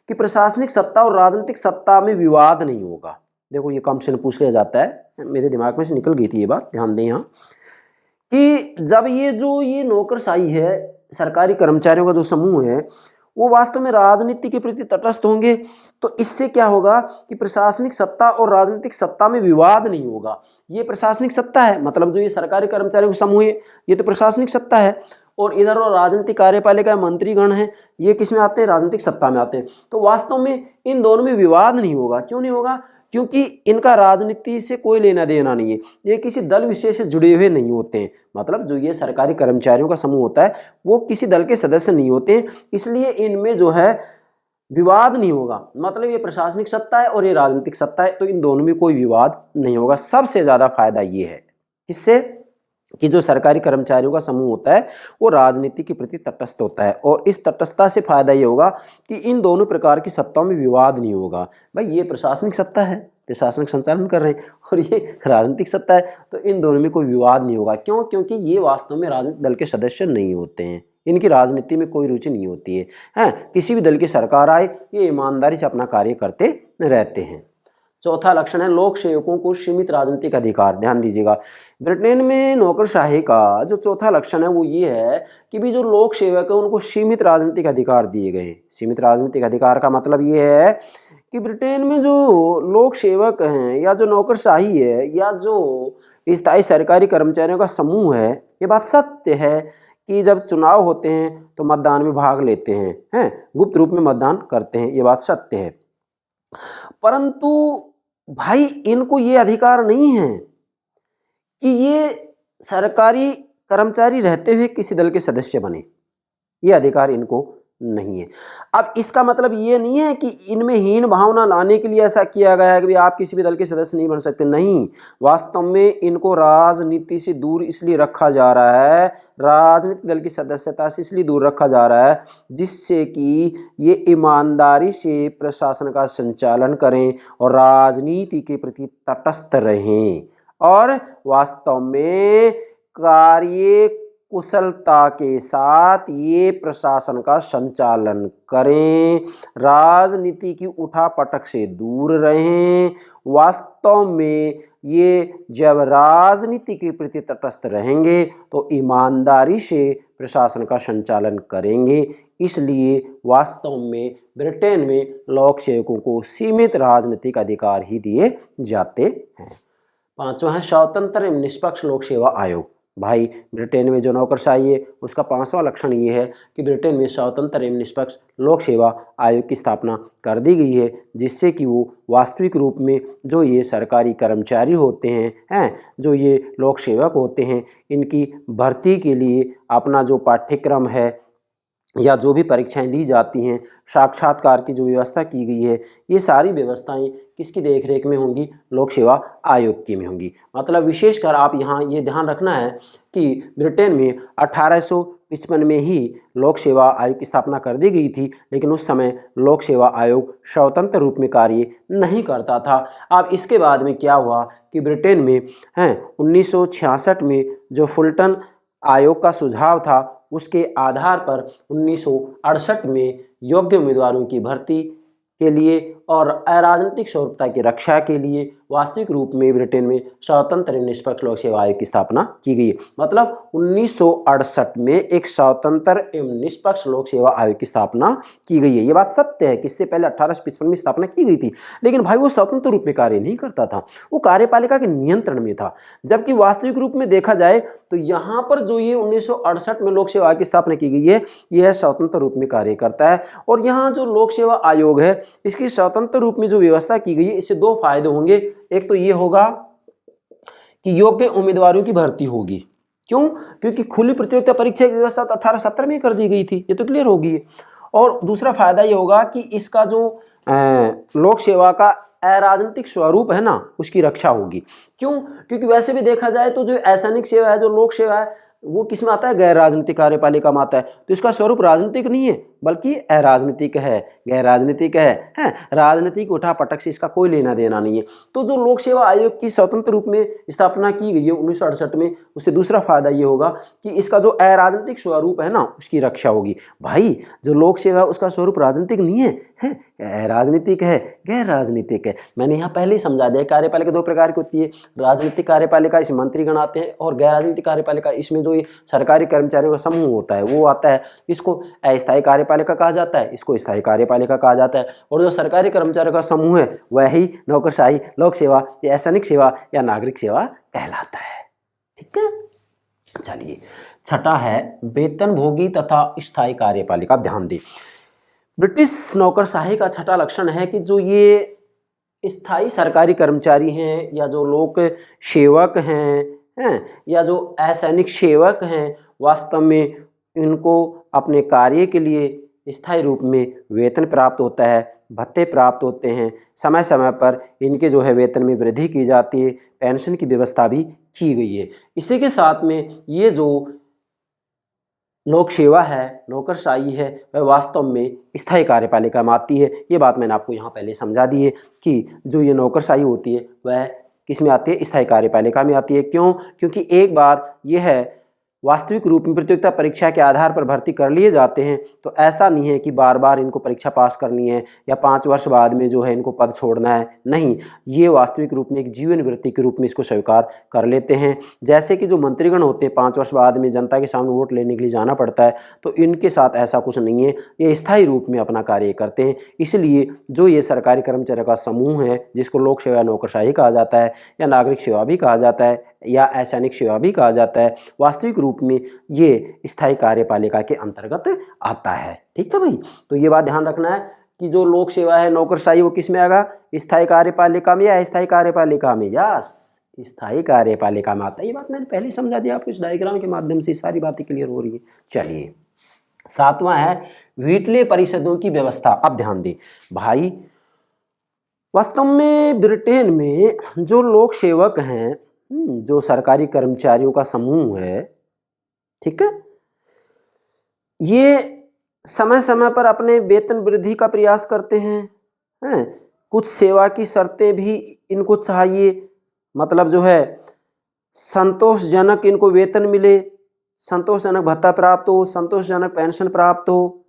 कि प्रशासनिक सत्ता और राजनीतिक सत्ता में विवाद नहीं होगा। देखो ये कॉम्पिटिशन पूछ लिया जाता है, मेरे दिमाग में से निकल गई थी ये बात, ध्यान दें यहाँ कि जब ये नौकरशाही है, सरकारी कर्मचारियों का जो समूह है वो वास्तव में राजनीति के प्रति तटस्थ होंगे, तो इससे क्या होगा कि प्रशासनिक सत्ता और राजनीतिक सत्ता में विवाद नहीं होगा। ये प्रशासनिक सत्ता है, मतलब जो ये सरकारी कर्मचारियों का समूह है ये तो प्रशासनिक सत्ता है, और इधर और राजनीतिक कार्यपालिका मंत्रीगण हैं, ये किस में आते हैं? राजनीतिक सत्ता में आते हैं। तो वास्तव में इन दोनों में विवाद नहीं होगा। क्यों नहीं होगा? क्योंकि इनका राजनीति से कोई लेना देना नहीं है, ये किसी दल विशेष से जुड़े हुए नहीं होते हैं। मतलब जो ये सरकारी कर्मचारियों का समूह होता है वो किसी दल के सदस्य नहीं होते हैं, इसलिए इनमें जो है विवाद नहीं होगा। मतलब ये प्रशासनिक सत्ता है और ये राजनीतिक सत्ता है, तो इन दोनों में कोई विवाद नहीं होगा। सबसे ज़्यादा फायदा ये है किससे कि जो सरकारी कर्मचारियों का समूह होता है वो राजनीति के प्रति तटस्थ होता है, और इस तटस्थता से फायदा ये होगा कि इन दोनों प्रकार की सत्ताओं में विवाद नहीं होगा। भाई ये प्रशासनिक सत्ता है, प्रशासनिक संचालन कर रहे हैं, और ये राजनीतिक सत्ता है, तो इन दोनों में कोई विवाद नहीं होगा। क्यों? क्योंकि ये वास्तव में राजनीतिक दल के सदस्य नहीं होते हैं, इनकी राजनीति में कोई रुचि नहीं होती है। किसी भी दल की सरकार आए ये ईमानदारी से अपना कार्य करते रहते हैं। चौथा लक्षण है लोक सेवकों को सीमित राजनीतिक अधिकार। ध्यान दीजिएगा, ब्रिटेन में नौकरशाही का जो चौथा लक्षण है वो ये है कि भी जो लोक सेवक है उनको सीमित राजनीतिक अधिकार दिए गए। सीमित राजनीतिक अधिकार का मतलब ये है कि ब्रिटेन में जो लोक सेवक हैं या जो नौकरशाही है या जो स्थायी सरकारी कर्मचारियों का समूह है, ये बात सत्य है कि जब चुनाव होते हैं तो मतदान में भाग लेते हैं, गुप्त रूप में मतदान करते हैं, ये बात सत्य है। परंतु भाई इनको ये अधिकार नहीं है कि ये सरकारी कर्मचारी रहते हुए किसी दल के सदस्य बने, ये अधिकार इनको नहीं है। अब इसका मतलब ये नहीं है कि इनमें हीन भावना लाने के लिए ऐसा किया गया है कि आप किसी भी दल के सदस्य नहीं बन सकते, नहीं। वास्तव में इनको राजनीति से दूर इसलिए रखा जा रहा है, राजनीतिक दल की सदस्यता से इसलिए दूर रखा जा रहा है जिससे कि ये ईमानदारी से प्रशासन का संचालन करें और राजनीति के प्रति तटस्थ रहें, और वास्तव में कार्य कुशलता के साथ ये प्रशासन का संचालन करें, राजनीति की उठापटक से दूर रहें। वास्तव में ये जब राजनीति के प्रति तटस्थ रहेंगे तो ईमानदारी से प्रशासन का संचालन करेंगे। इसलिए वास्तव में ब्रिटेन में लोक सेवकों को सीमित राजनीतिक अधिकार ही दिए जाते हैं। पांचवा है स्वतंत्र एवं निष्पक्ष लोक सेवा आयोग। भाई ब्रिटेन में जो नौकरशाही है उसका 5वां लक्षण ये है कि ब्रिटेन में स्वतंत्र एवं निष्पक्ष लोक सेवा आयोग की स्थापना कर दी गई है, जिससे कि वो वास्तविक रूप में जो ये सरकारी कर्मचारी होते हैं जो ये लोक सेवक होते हैं, इनकी भर्ती के लिए अपना जो पाठ्यक्रम है या जो भी परीक्षाएं ली जाती हैं, साक्षात्कार की जो व्यवस्था की गई है, ये सारी व्यवस्थाएं किसकी देखरेख में होंगी? लोक सेवा आयोग की में होंगी। मतलब विशेषकर आप यहाँ ये ध्यान रखना है कि ब्रिटेन में 1855 में ही लोक सेवा आयोग की स्थापना कर दी गई थी, लेकिन उस समय लोक सेवा आयोग स्वतंत्र रूप में कार्य नहीं करता था। अब इसके बाद में क्या हुआ कि ब्रिटेन में 1966 में जो फुलटन आयोग का सुझाव था, उसके आधार पर 1968 में योग्य उम्मीदवारों की भर्ती के लिए और अराजनीतिक स्वरूपता की रक्षा के लिए वास्तविक रूप में ब्रिटेन में स्वतंत्र निष्पक्ष लोक सेवा आयोग की स्थापना की गई। मतलब 1968 में एक स्वतंत्र एवं निष्पक्ष लोक सेवा आयोग की स्थापना की गई है। ये बात सत्य है कि इससे पहले 1855 में स्थापना की गई थी, लेकिन भाई वो स्वतंत्र रूप में कार्य नहीं करता था, वो कार्यपालिका के नियंत्रण में था। जबकि वास्तविक रूप में देखा जाए तो यहाँ पर जो ये 1968 में लोक सेवा आयोग की स्थापना की गई है, यह स्वतंत्र रूप में कार्य करता है। और यहाँ जो लोक सेवा आयोग है, इसकी स्वतंत्र रूप में जो व्यवस्था की गई है, इससे दो फायदे होंगे। एक तो ये होगा कि योग्य उम्मीदवारों की भर्ती होगी। क्यों? क्योंकि खुली प्रतियोगिता परीक्षा की व्यवस्था तो 1870 में कर दी गई थी, ये तो क्लियर होगी। और दूसरा फायदा ये होगा कि इसका जो लोक सेवा का अराजनीतिक स्वरूप है ना, उसकी रक्षा होगी। क्यों? क्योंकि वैसे भी देखा जाए तो जो असैनिक सेवा है, जो लोक सेवा है, वो किस में आता है? गैर राजनीतिक कार्यपालिका में आता है। तो इसका स्वरूप राजनीतिक नहीं है, बल्कि अराजनीतिक है, गैर राजनीतिक है। राजनीतिक उठा पटक से इसका कोई लेना देना नहीं है। तो जो लोक सेवा आयोग की स्वतंत्र रूप में स्थापना की गई है 1968 में, उससे दूसरा फायदा ये होगा कि इसका जो अराजनीतिक स्वरूप है ना, उसकी रक्षा होगी। भाई जो लोक सेवा उसका स्वरूप राजनीतिक नहीं है, राजनीतिक है, गैर राजनीतिक है। मैंने यहाँ पहले ही समझा दिया, कार्यपालिका दो प्रकार की होती है। राजनीतिक कार्यपालिका, इसमें मंत्रीगण आते हैं, और गैर राजनीतिक कार्यपालिका, इसमें जो ये सरकारी कर्मचारियों का समूह होता है वो आता है। इसको अस्थायी कार्यपालिका कहा जाता है, इसको स्थायी कार्यपालिका कहा जाता है। और जो सरकारी कर्मचारियों का समूह है वह ही नौकरशाही, लोक सेवा या असैनिक सेवा या नागरिक सेवा कहलाता है। ठीक है, चलिए छठा है वेतनभोगी तथा स्थायी कार्यपालिका। ध्यान दें, ब्रिटिश नौकरशाही का छठा लक्षण है कि जो ये स्थायी सरकारी कर्मचारी हैं या जो लोक सेवक हैं या जो असैनिक सेवक हैं, वास्तव में इनको अपने कार्य के लिए स्थायी रूप में वेतन प्राप्त होता है, भत्ते प्राप्त होते हैं, समय समय पर इनके जो है वेतन में वृद्धि की जाती है, पेंशन की व्यवस्था भी की गई है। इसी के साथ में ये जो लोक सेवा है, नौकरशाही है, वह वास्तव में स्थायी कार्यपालिका में आती है। ये बात मैंने आपको यहाँ पहले समझा दी है कि जो ये नौकरशाही होती है वह किस में आती है? स्थायी कार्यपालिका में आती है। क्यों? क्योंकि एक बार यह है वास्तविक रूप में प्रतियोगिता परीक्षा के आधार पर भर्ती कर लिए जाते हैं, तो ऐसा नहीं है कि बार बार इनको परीक्षा पास करनी है या 5 वर्ष बाद में जो है इनको पद छोड़ना है। नहीं, ये वास्तविक रूप में एक जीवन वृत्ति के रूप में इसको स्वीकार कर लेते हैं। जैसे कि जो मंत्रीगण होते हैं 5 वर्ष बाद में जनता के सामने वोट लेने के लिए जाना पड़ता है, तो इनके साथ ऐसा कुछ नहीं है, ये स्थायी रूप में अपना कार्य करते हैं। इसलिए जो ये सरकारी कर्मचारियों का समूह है, जिसको लोक सेवा नौकरशाही कहा जाता है या नागरिक सेवा भी कहा जाता है या असैनिक सेवा भी कहा जाता है, वास्तविक रूप में ये स्थायी कार्यपालिका के अंतर्गत आता है। ठीक है भाई, तो ये बात ध्यान रखना है कि जो लोक सेवा है, नौकरशाही, वो किस में आएगा? स्थायी कार्यपालिका में या अस्थायी कार्यपालिका में? यस, स्थायी कार्यपालिका में आता है। ये बात मैंने पहले समझा दिया आपको, इस डायग्राम के माध्यम से सारी बातें क्लियर हो रही है। चलिए, सातवां है व्हीटले परिषदों की व्यवस्था। अब ध्यान दें भाई, वास्तव में ब्रिटेन में जो लोक सेवक हैं, जो सरकारी कर्मचारियों का समूह है, ठीक है, ये समय समय पर अपने वेतन वृद्धि का प्रयास करते हैं। कुछ सेवा की शर्तें भी इनको चाहिए, मतलब जो है संतोषजनक इनको वेतन मिले, संतोषजनक भत्ता प्राप्त हो, संतोषजनक पेंशन प्राप्त हो,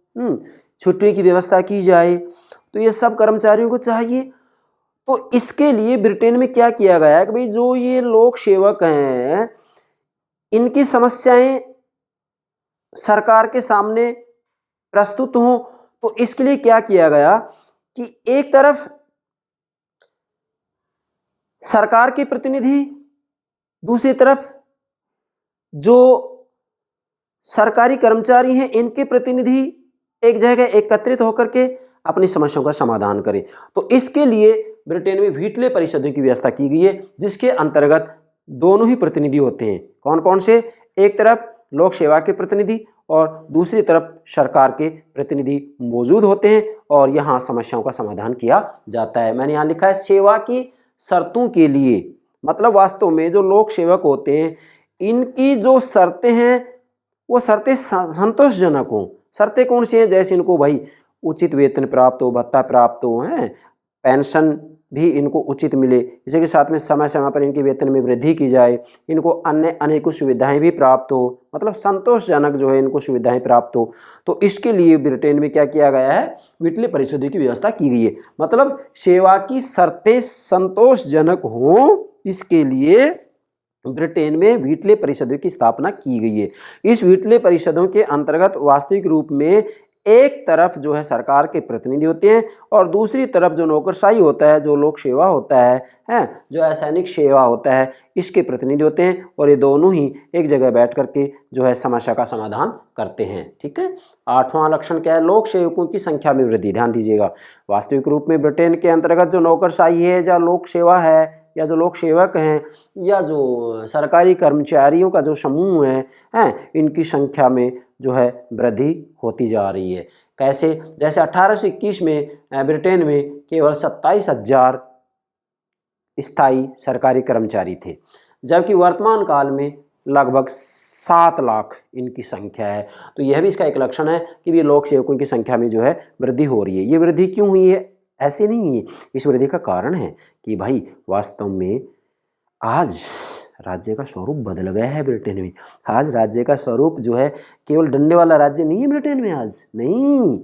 छुट्टी की व्यवस्था की जाए, तो ये सब कर्मचारियों को चाहिए। तो इसके लिए ब्रिटेन में क्या किया गया है कि भाई जो ये लोक सेवक हैं, इनकी समस्याएं सरकार के सामने प्रस्तुत हों, तो इसके लिए क्या किया गया कि एक तरफ सरकार के प्रतिनिधि, दूसरी तरफ जो सरकारी कर्मचारी हैं इनके प्रतिनिधि एक जगह एकत्रित होकर के अपनी समस्याओं का समाधान करें। तो इसके लिए ब्रिटेन में व्हीटले परिषदों की व्यवस्था की गई है, जिसके अंतर्गत दोनों ही प्रतिनिधि होते हैं। कौन कौन से? एक तरफ लोक सेवा के प्रतिनिधि और दूसरी तरफ सरकार के प्रतिनिधि मौजूद होते हैं और यहाँ समस्याओं का समाधान किया जाता है। मैंने यहाँ लिखा है सेवा की शर्तों के लिए, मतलब वास्तव में जो लोक सेवक होते हैं इनकी जो शर्तें हैं वो शर्तें संतोषजनक हों। शर्तें कौन सी हैं? जैसे इनको भाई उचित वेतन प्राप्त हो, भत्ता प्राप्त हो, हैं, पेंशन भी इनको उचित मिले, इसी के साथ में समय समय पर इनके वेतन में वृद्धि की जाए, इनको अन्य अनेकों सुविधाएं भी प्राप्त हो, मतलब संतोषजनक जो है इनको सुविधाएं प्राप्त हो। तो इसके लिए ब्रिटेन में क्या किया गया है? व्हीटले परिषदों की व्यवस्था की गई है। मतलब सेवा की शर्तें संतोषजनक हों, इसके लिए ब्रिटेन में व्हीटले परिषदों की स्थापना की गई है। इस व्हीटले परिषदों के अंतर्गत वास्तविक रूप में एक तरफ जो है सरकार के प्रतिनिधि होते हैं और दूसरी तरफ जो नौकरशाही होता है, जो लोक सेवा होता है, जो असैनिक सेवा होता है, इसके प्रतिनिधि होते हैं और ये दोनों ही एक जगह बैठ करके जो है समस्या का समाधान करते हैं। ठीक है। 8वां लक्षण क्या है? लोक सेवकों की संख्या में वृद्धि। ध्यान दीजिएगा, वास्तविक रूप में ब्रिटेन के अंतर्गत जो नौकरशाही है, या लोक सेवा है, या जो लोक सेवक हैं, या जो सरकारी कर्मचारियों का जो समूह है, इनकी संख्या में जो है वृद्धि होती जा रही है। कैसे? जैसे 1821 में ब्रिटेन में केवल 27,000 स्थायी सरकारी कर्मचारी थे, जबकि वर्तमान काल में लगभग 7 लाख इनकी संख्या है। तो यह भी इसका एक लक्षण है कि ये लोक सेवकों की संख्या में जो है वृद्धि हो रही है। ये वृद्धि क्यों हुई है? ऐसे नहीं हुई, इस वृद्धि का कारण है कि भाई वास्तव में आज राज्य का स्वरूप बदल गया है ब्रिटेन में। आज राज्य का स्वरूप जो है केवल डंडे वाला राज्य नहीं है ब्रिटेन में, आज नहीं,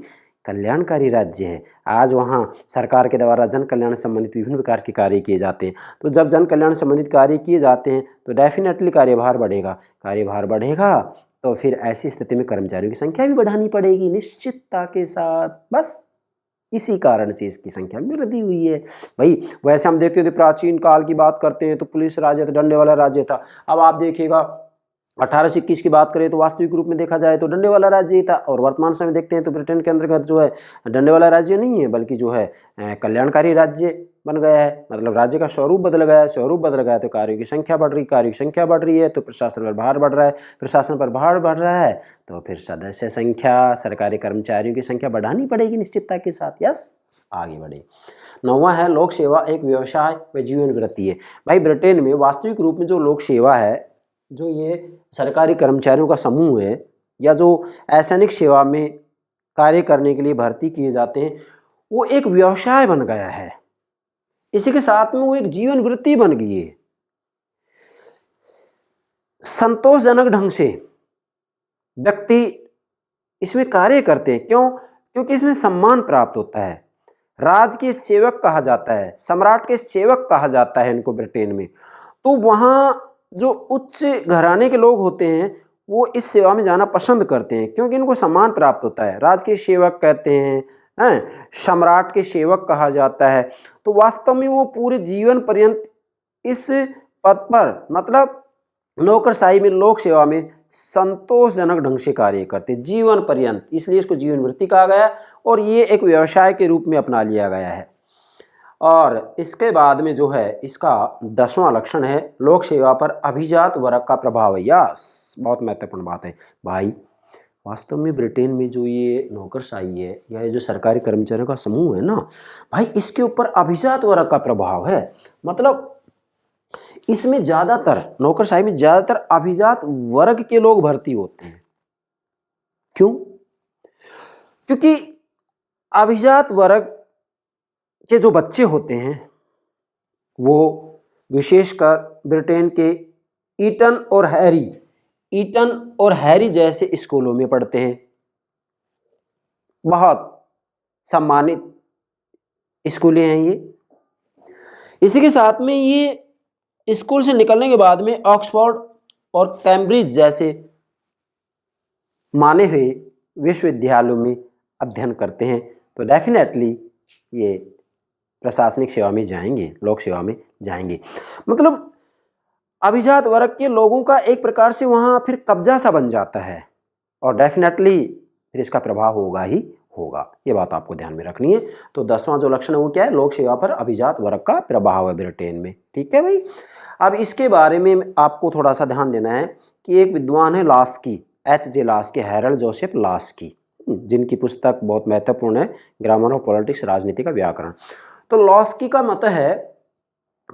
कल्याणकारी राज्य है। आज वहाँ सरकार के द्वारा जन कल्याण संबंधित विभिन्न प्रकार के कार्य किए जाते हैं। तो जब जन कल्याण संबंधित कार्य किए जाते हैं तो डेफिनेटली कार्यभार बढ़ेगा। कार्यभार बढ़ेगा तो फिर ऐसी स्थिति में कर्मचारियों की संख्या भी बढ़ानी पड़ेगी निश्चितता के साथ। बस इसी कारण से इसकी संख्या में वृद्धि हुई है। भाई वैसे हम देखते थे प्राचीन काल की बात करते हैं तो पुलिस राज्य था, डंडे वाला राज्य था। अब आप देखिएगा 1821 की बात करें तो वास्तविक रूप में देखा जाए तो डंडे वाला राज्य ही था, और वर्तमान समय देखते हैं तो ब्रिटेन के अंतर्गत जो है डंडे वाला राज्य नहीं है, बल्कि जो है कल्याणकारी राज्य बन गया है। मतलब राज्य का स्वरूप बदल गया है। स्वरूप बदल गया है तो कार्यों की संख्या बढ़ रही, कार्यों की संख्या बढ़ रही है तो प्रशासन पर भार बढ़ रहा है, प्रशासन पर भार बढ़ रहा है तो फिर सदस्य संख्या, सरकारी कर्मचारियों की संख्या बढ़ानी पड़ेगी निश्चितता के साथ। यस, आगे बढ़े। 9वां है लोक सेवा एक व्यवसाय व जीवन वृत्ति है। भाई ब्रिटेन में वास्तविक रूप में जो लोक सेवा है, जो ये सरकारी कर्मचारियों का समूह है, या जो असैनिक सेवा में कार्य करने के लिए भर्ती किए जाते हैं, वो एक व्यवसाय बन गया है। इसी के साथ में वो एक जीवन वृत्ति बन गई है। संतोषजनक ढंग से व्यक्ति इसमें कार्य करते हैं। क्यों? क्योंकि इसमें सम्मान प्राप्त होता है। राज के सेवक कहा जाता है, सम्राट के सेवक कहा जाता है इनको ब्रिटेन में। तो वहाँ जो उच्च घराने के लोग होते हैं वो इस सेवा में जाना पसंद करते हैं, क्योंकि इनको सम्मान प्राप्त होता है। राज के सेवक कहते हैं, सम्राट के सेवक कहा जाता है। तो वास्तव में वो पूरे जीवन पर्यंत इस पद पर, मतलब नौकरशाही में, लोक सेवा में संतोषजनक ढंग से कार्य करते जीवन पर्यंत, इसलिए इसको जीवन वृत्ति कहा गया और ये एक व्यवसाय के रूप में अपना लिया गया है। और इसके बाद में जो है इसका 10वां लक्षण है लोक सेवा पर अभिजात वर्ग का प्रभाव है। यस, बहुत महत्वपूर्ण बात है भाई। वास्तव में ब्रिटेन में जो ये नौकरशाही है या ये जो सरकारी कर्मचारियों का समूह है ना भाई, इसके ऊपर अभिजात वर्ग का प्रभाव है। मतलब इसमें ज़्यादातर, नौकरशाही में ज़्यादातर अभिजात वर्ग के लोग भर्ती होते हैं। क्यों? क्योंकि अभिजात वर्ग के जो बच्चे होते हैं वो विशेषकर ब्रिटेन के ईटन और हैरी जैसे स्कूलों में पढ़ते हैं। बहुत सम्मानित स्कूलें हैं ये। इसी के साथ में ये स्कूल से निकलने के बाद में ऑक्सफोर्ड और कैम्ब्रिज जैसे माने हुए विश्वविद्यालयों में अध्ययन करते हैं। तो डेफिनेटली ये प्रशासनिक सेवा में जाएंगे, लोक सेवा में जाएंगे। मतलब अभिजात वर्ग के लोगों का एक प्रकार से वहाँ फिर कब्जा सा बन जाता है और डेफिनेटली फिर इसका प्रभाव होगा ही होगा। ये बात आपको ध्यान में रखनी है। तो 10वां जो लक्षण है वो क्या है? लोक सेवा पर अभिजात वर्ग का प्रभाव है ब्रिटेन में। ठीक है भाई। अब इसके बारे में आपको थोड़ा सा ध्यान देना है कि एक विद्वान है Laski, H.J. Laski, Harold Joseph Laski, जिनकी पुस्तक बहुत महत्वपूर्ण है, ग्रामर ऑफ पॉलिटिक्स, राजनीति का व्याकरण। तो लास्की का मत है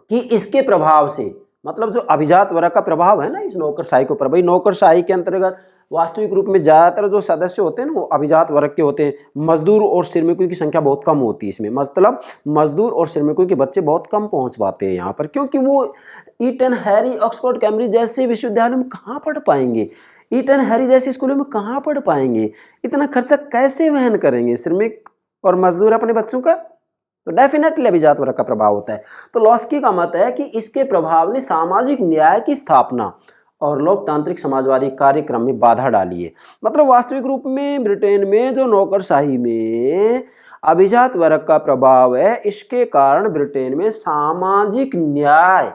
कि इसके प्रभाव से, मतलब जो अभिजात वर्ग का प्रभाव है ना इस नौकरशाही के ऊपर, भाई नौकरशाही के अंतर्गत वास्तविक रूप में ज्यादातर जो सदस्य होते हैं ना वो अभिजात वर्ग के होते हैं। मजदूर और श्रमिकों की संख्या बहुत कम होती है इसमें, मतलब मजदूर और श्रमिकों के बच्चे बहुत कम पहुंच पाते हैं यहाँ पर, क्योंकि वो ईटन, हैरी, ऑक्सफोर्ड, कैम्ब्रिज जैसे विश्वविद्यालयों में कहाँ पढ़ पाएंगे, ईटन, हैरी जैसे स्कूलों में कहाँ पढ़ पाएंगे, इतना खर्चा कैसे वहन करेंगे श्रमिक और मजदूर अपने बच्चों का? तो डेफिनेटली अभिजात वर्ग का प्रभाव होता है। तो लॉस्की का मत है कि इसके प्रभाव ने सामाजिक न्याय की स्थापना और लोकतांत्रिक समाजवादी कार्यक्रम में बाधा डाली है। मतलब वास्तविक रूप में ब्रिटेन में जो नौकरशाही में अभिजात वर्ग का प्रभाव है, इसके कारण ब्रिटेन में सामाजिक न्याय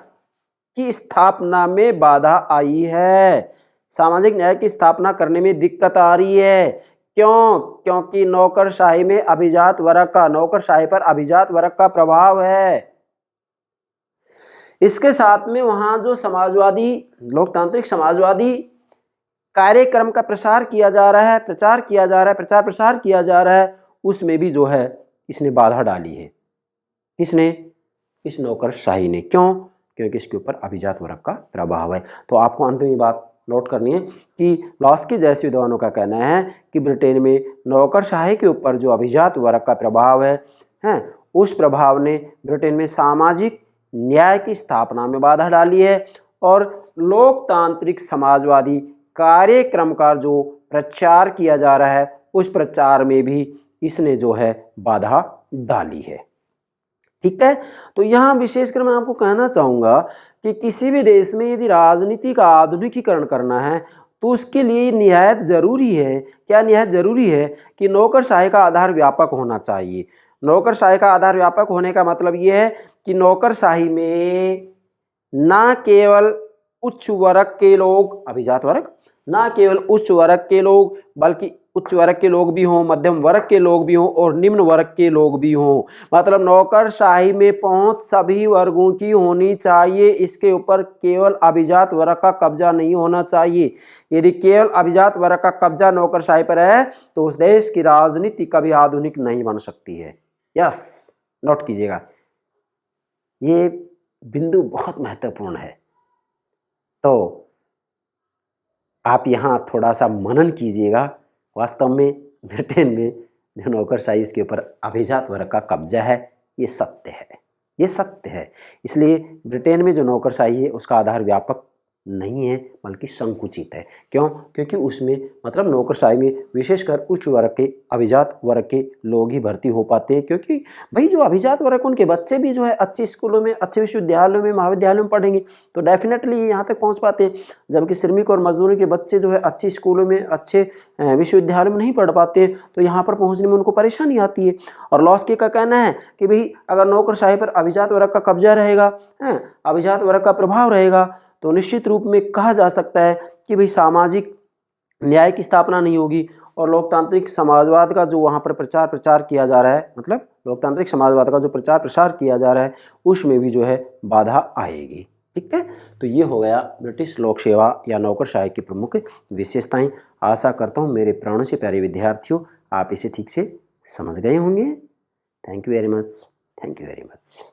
की स्थापना में बाधा आई है, सामाजिक न्याय की स्थापना करने में दिक्कत आ रही है। क्यों? क्योंकि नौकरशाही में अभिजात वर्ग का, नौकरशाही पर अभिजात वर्ग का प्रभाव है। इसके साथ में वहां जो समाजवादी, लोकतांत्रिक समाजवादी कार्यक्रम का प्रसार किया जा रहा है, प्रचार प्रसार किया जा रहा है, उसमें भी जो है इसने बाधा डाली है। किसने? इस नौकरशाही ने। क्यों? क्योंकि इसके ऊपर अभिजात वर्ग का प्रभाव है। तो आपको अंत में बात नोट करनी है कि लॉस्की जैसे विद्वानों का कहना है कि ब्रिटेन में नौकरशाही के ऊपर जो अभिजात वर्ग का प्रभाव है, उस प्रभाव ने ब्रिटेन में सामाजिक न्याय की स्थापना में बाधा डाली है और लोकतांत्रिक समाजवादी कार्यक्रम का जो प्रचार किया जा रहा है उस प्रचार में भी इसने जो है बाधा डाली है। ठीक है। तो यहाँ विशेषकर मैं आपको कहना चाहूँगा कि किसी भी देश में यदि राजनीति का आधुनिकीकरण करना है तो उसके लिए निहायत ज़रूरी है, क्या निहायत ज़रूरी है कि नौकरशाही का आधार व्यापक होना चाहिए। नौकरशाही का आधार व्यापक होने का मतलब ये है कि नौकरशाही में ना केवल उच्च वर्ग के लोग, अभिजात वर्ग, ना केवल उच्च वर्ग के लोग बल्कि उच्च वर्ग के लोग भी हों, मध्यम वर्ग के लोग भी हों और निम्न वर्ग के लोग भी हों। मतलब नौकरशाही में पहुंच सभी वर्गों की होनी चाहिए, इसके ऊपर केवल अभिजात वर्ग का कब्जा नहीं होना चाहिए। यदि केवल अभिजात वर्ग का कब्जा नौकरशाही पर है तो उस देश की राजनीति कभी आधुनिक नहीं बन सकती है। यस, नोट कीजिएगा, ये बिंदु बहुत महत्वपूर्ण है। तो आप यहाँ थोड़ा सा मनन कीजिएगा। वास्तव में ब्रिटेन में जो नौकरशाही, उसके ऊपर अभिजात वर्ग का कब्जा है, ये सत्य है, ये सत्य है। इसलिए ब्रिटेन में जो नौकरशाही है उसका आधार व्यापक नहीं है बल्कि संकुचित है। क्यों? क्योंकि उसमें मतलब नौकरशाही में विशेषकर उच्च वर्ग के, अभिजात वर्ग के लोग ही भर्ती हो पाते हैं, क्योंकि भाई जो अभिजात वर्ग उनके बच्चे भी जो है अच्छे स्कूलों में, अच्छे विश्वविद्यालयों में, महाविद्यालयों में पढ़ेंगे तो डेफिनेटली यहाँ तक पहुँच पाते हैं, जबकि श्रमिक और मजदूरों के बच्चे जो है अच्छे स्कूलों में, अच्छे विश्वविद्यालयों में नहीं पढ़ पाते हैं, तो यहाँ पर पहुँचने में उनको परेशानी आती है। और लॉस्की का कहना है कि भाई अगर नौकरशाही पर अभिजात वर्ग का कब्जा रहेगा, अभिजात वर्ग का प्रभाव रहेगा, तो निश्चित रूप में कहा जा सकता है कि भाई सामाजिक न्याय की स्थापना नहीं होगी और लोकतांत्रिक समाजवाद का जो वहाँ पर प्रचार किया जा रहा है, मतलब लोकतांत्रिक समाजवाद का जो प्रचार प्रसार किया जा रहा है उसमें भी जो है बाधा आएगी। ठीक है। तो ये हो गया ब्रिटिश लोक सेवा या नौकरशाही की प्रमुख विशेषताएं। आशा करता हूँ मेरे प्राणों से प्यारे विद्यार्थियों आप इसे ठीक से समझ गए होंगे। Thank you very much. Thank you very much.